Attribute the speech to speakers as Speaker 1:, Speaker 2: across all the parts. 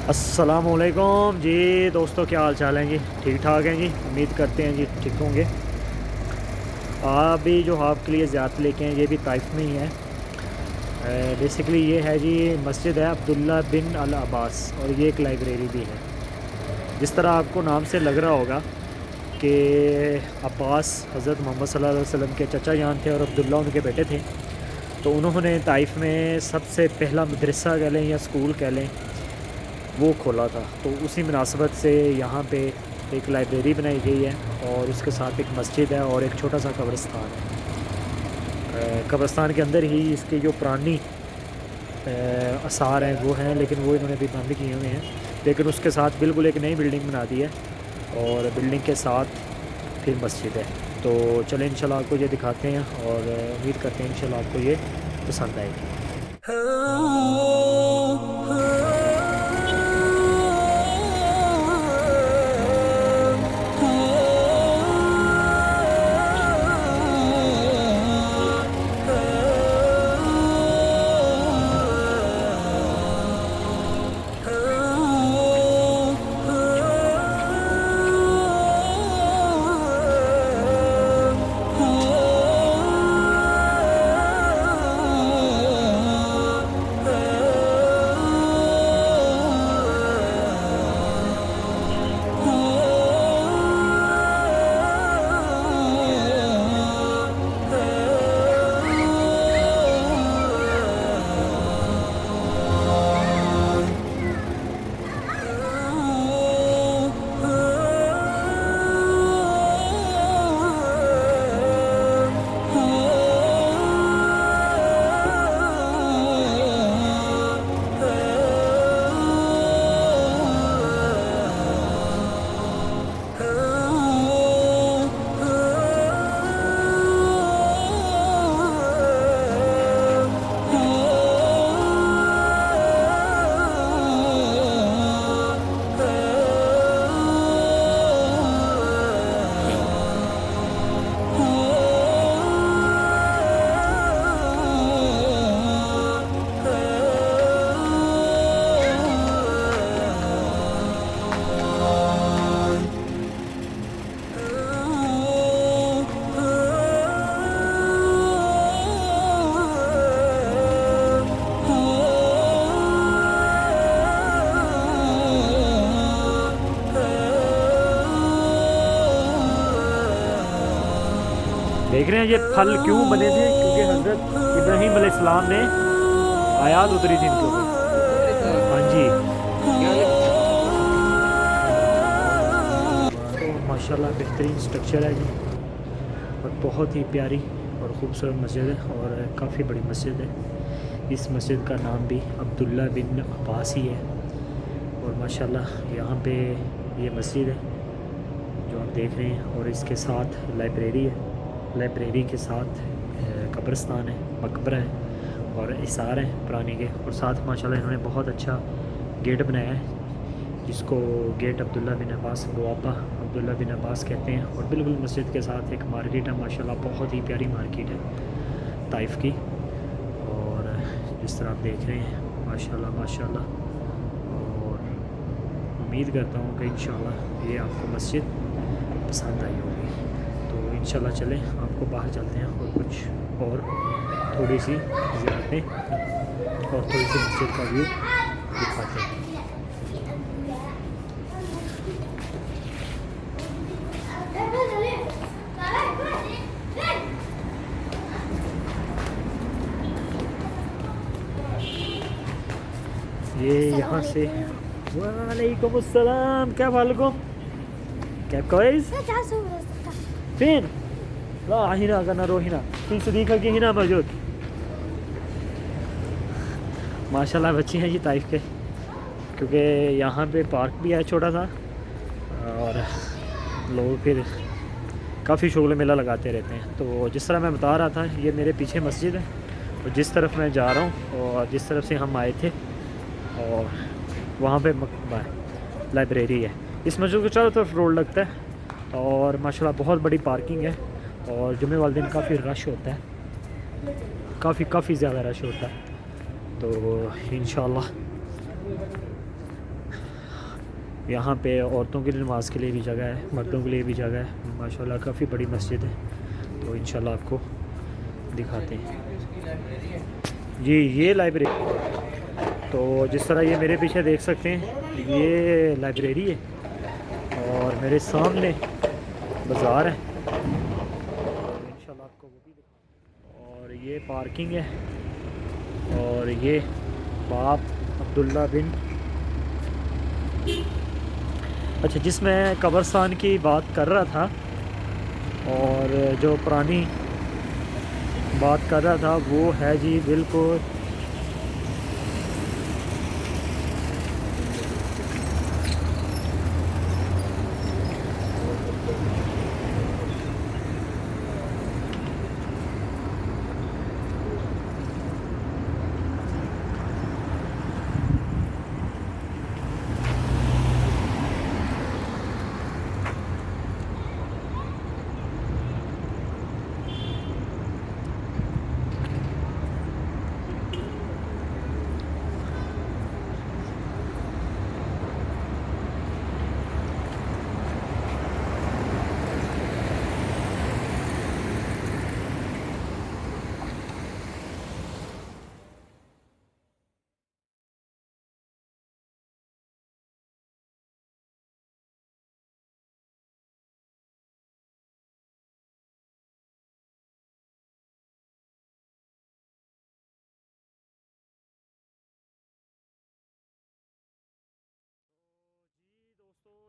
Speaker 1: अस्सलामुअलैकुम जी दोस्तों, क्या हाल चाल हैं जी? ठीक ठाक हैं जी, उम्मीद करते हैं जी ठीक होंगे। अभी जो आपके लिए ज़ियारत लेके हैं ये भी ताइफ में ही है। बेसिकली ये है जी, मस्जिद है अब्दुल्ला बिन अल अब्बास, और ये एक लाइब्रेरी भी है। जिस तरह आपको नाम से लग रहा होगा कि अब्बास हज़रत मोहम्मद सल्लल्लाहु अलैहि वसल्लम के चचा जान थे और अब्दुल्ला उनके बेटे थे। तो उन्होंने ताइफ में सबसे पहला मदरसा कह लें या स्कूल कह लें, वो खोला था। तो उसी मुनासबत से यहाँ पे एक लाइब्रेरी बनाई गई है और उसके साथ एक मस्जिद है और एक छोटा सा कब्रिस्तान है। कब्रिस्तान के अंदर ही इसके जो पुरानी आसार हैं वो हैं, लेकिन वो इन्होंने भी बंद किए हुए हैं। लेकिन उसके साथ बिल्कुल एक नई बिल्डिंग बना दी है और बिल्डिंग के साथ फिर मस्जिद है। तो चलें इंशाल्लाह आपको ये दिखाते हैं और उम्मीद करते हैं इंशाल्लाह आपको ये पसंद आएगी। देख रहे हैं ये फल क्यों बने थे? क्योंकि हज़रत इब्राहीम अलैहिस्सलाम ने आयात उतरी थी इनके ऊपर। हाँ जी। तो माशाल्लाह बेहतरीन स्ट्रक्चर है जी और बहुत ही प्यारी और ख़ूबसूरत मस्जिद है और काफ़ी बड़ी मस्जिद है। इस मस्जिद का नाम भी अब्दुल्ला बिन अब्बास ही है। और माशाल्लाह यहाँ पे ये मस्जिद है जो आप देख रहे हैं और इसके साथ लाइब्रेरी है। लाइब्रेरी के साथ कब्रिस्तान है, मकबरा है और इसार हैं पुराने के। और साथ माशाल्लाह इन्होंने बहुत अच्छा गेट बनाया है जिसको गेट अब्दुल्ला बिन अब्बास बुआबा अब्दुल्ला बिन अब्बास कहते हैं। और बिल्कुल मस्जिद के साथ एक मार्केट है, माशाल्लाह बहुत ही प्यारी मार्केट है ताइफ की। और जिस तरह आप देख रहे हैं माशाल्लाह माशाल्लाह। और उम्मीद करता हूँ कि इंशाल्लाह ये आपको मस्जिद पसंद आई होगी। तो इंशाल्लाह चलें आपको बाहर चलते हैं और कुछ और थोड़ी सी ज़ियारतें और थोड़ी सी मस्जिद का व्यू दिखाते हैं। ये यहाँ से वालेकुम अस्सलाम, क्या वालेकुम क्या कोइस फिर ला हिना करना रो हिना फिर सदीक़ा की हिना मौजूद। माशाल्लाह बच्चे हैं ये ताइफ के, क्योंकि यहाँ पे पार्क भी है छोटा सा और लोग फिर काफ़ी शोले मेला लगाते रहते हैं। तो जिस तरह मैं बता रहा था ये मेरे पीछे मस्जिद है और जिस तरफ मैं जा रहा हूँ और जिस तरफ से हम आए थे और वहाँ पे लाइब्रेरी है। इस मस्जिद को चारों तरफ रोड लगता है और माशाल्लाह बहुत बड़ी पार्किंग है और जुमे वाले दिन काफ़ी रश होता है, काफ़ी ज़्यादा रश होता है। तो इंशाल्लाह यहाँ पे औरतों की नमाज के लिए भी जगह है, मर्दों के लिए भी जगह है। माशाल्लाह काफ़ी बड़ी मस्जिद है, तो इंशाल्लाह आपको दिखाते हैं। जी ये लाइब्रेरी, तो जिस तरह ये मेरे पीछे देख सकते हैं ये लाइब्रेरी है और मेरे सामने बाज़ार है, और इंशाल्लाह आपको वो भी दिखाते हैं। और ये पार्किंग है, और ये बाप अब्दुल्ला बिन, अच्छा जिसमें कब्रस्तान की बात कर रहा था और जो पुरानी बात कर रहा था वो है जी बिल्कुल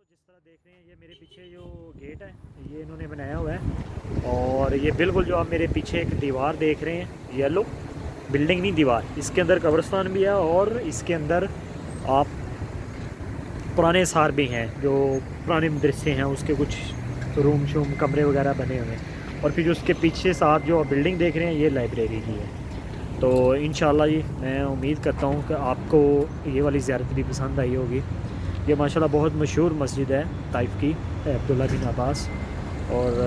Speaker 1: जिस तरह देख रहे हैं ये मेरे पीछे जो गेट है ये इन्होंने बनाया हुआ है, और ये बिल्कुल जो आप मेरे पीछे एक दीवार देख रहे हैं येलो, बिल्डिंग नहीं दीवार, इसके अंदर कब्रिस्तान भी है और इसके अंदर आप पुराने सार भी हैं, जो पुराने मदरसे हैं उसके कुछ रूम शूम कमरे वगैरह बने हुए हैं। और फिर उसके पीछे साथ जो बिल्डिंग देख रहे हैं ये लाइब्रेरी की है। तो इंशाल्लाह जी मैं उम्मीद करता हूँ कि आपको ये वाली ज़ियारत भी पसंद आई होगी। ये माशाल्लाह बहुत मशहूर मस्जिद है ताइफ की, अब्दुल्ला बिन अब्बास। और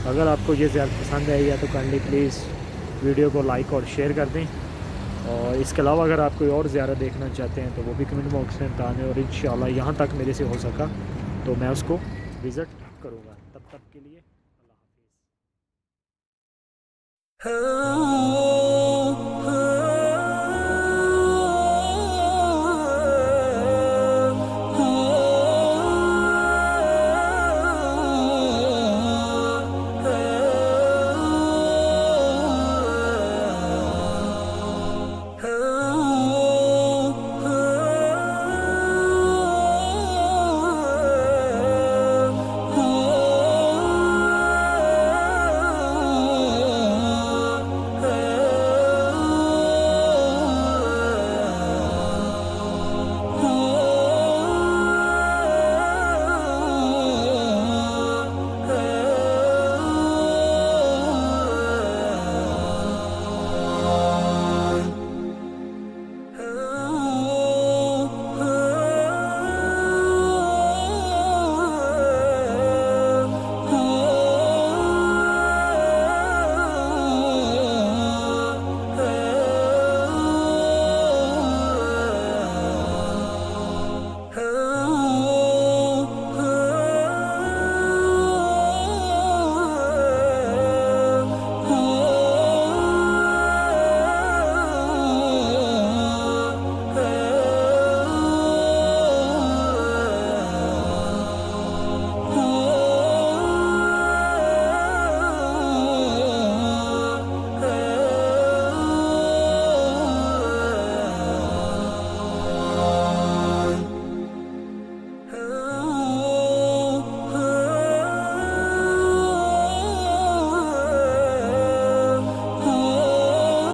Speaker 1: अगर आपको ये ज़ियारत पसंद आई है तो काइंडली प्लीज़ वीडियो को लाइक और शेयर कर दें। और इसके अलावा अगर आप कोई और ज़ियारत देखना चाहते हैं तो वो भी कमेंट बॉक्स में बताएं, और इंशाल्लाह यहाँ तक मेरे से हो सका तो मैं उसको विज़िट करूँगा। तब तक के लिए अल्लाह हाफ़िज़।